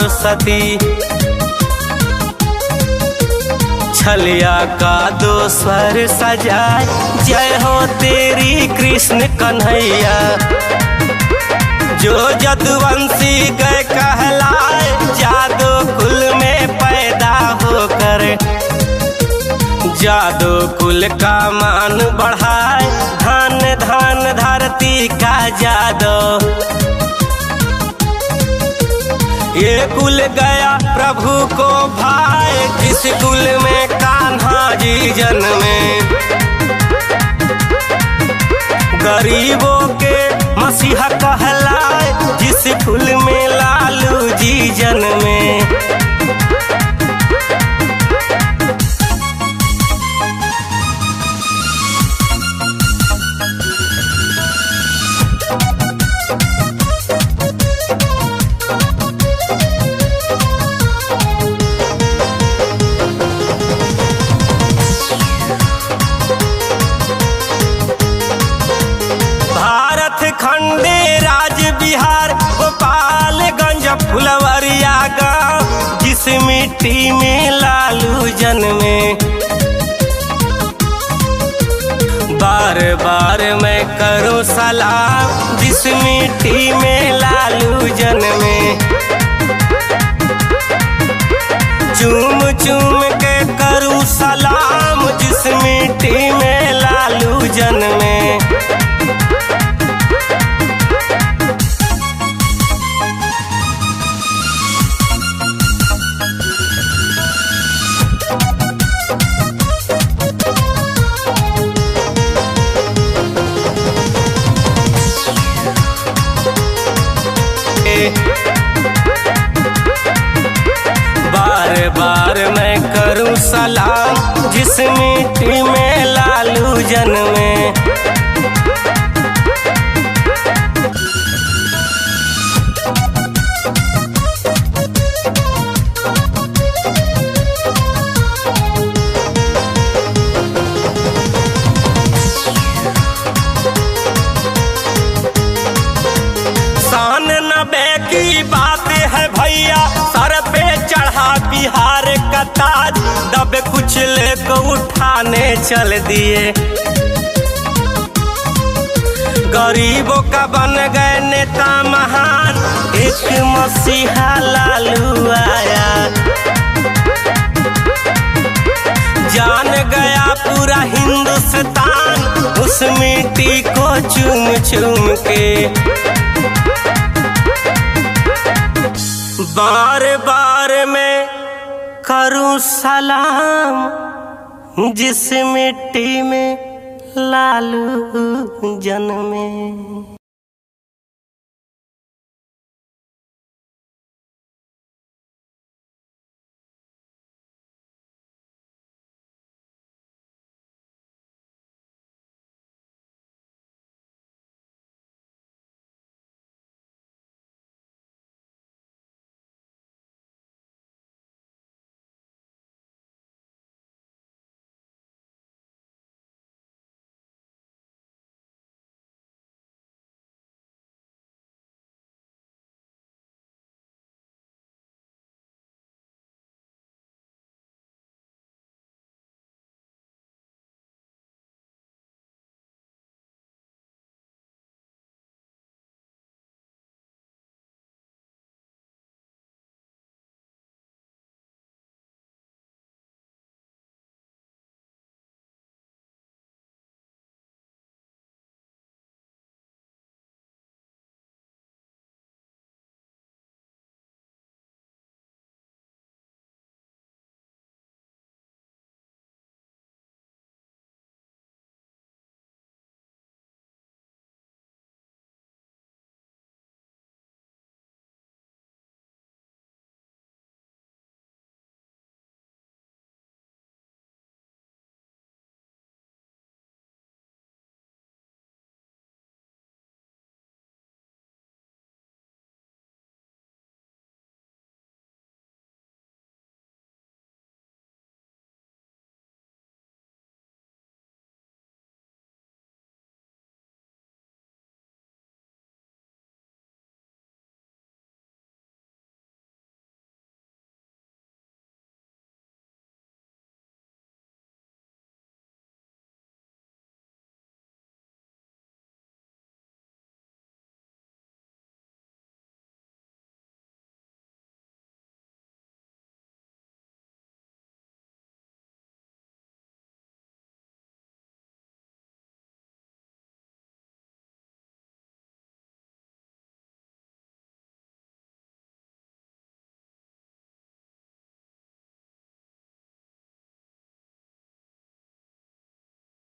सरस्वती। छलिया का दो स्वर सजाए, जय हो तेरी कृष्ण कन्हैया। जो जदुवंशी गए कहलाए, जादू कुल में पैदा होकर जादू कुल का मान बढ़ाए। धन धन धरती का जादू, ये कुल गया प्रभु को भाए। जिस कुल में कान्हा जी जन्मे, गरीबों के मसीहा कहलाए। जिस कुल में लालू जी जन्मे, खंडे राज बिहार गोपालगंज फुलवरिया गाँव। जिस मिट्टी में लालू जन्मे, बार बार मैं करूं सलाम। जिस मिट्टी में लालू जन्मे, चूम चूम के करूं सलाम। जिस मिट्टी में लालू जन्मे, बार बार मैं करूं सलाम। जिस मिट्टी में लालू जन्मे, शान नबे की बात है भैया, सर पे चढ़ा बिहार का ताज। दबे कुछ लेको उठाने चल दिए, गरीबों का बन गए नेता महान। एक मसीहा लालू आया, जान गया पूरा हिंदुस्तान। उस मिट्टी को चूम चूम के, बार बार मैं करूं सलाम। जिस मिट्टी में लालू जन्मे।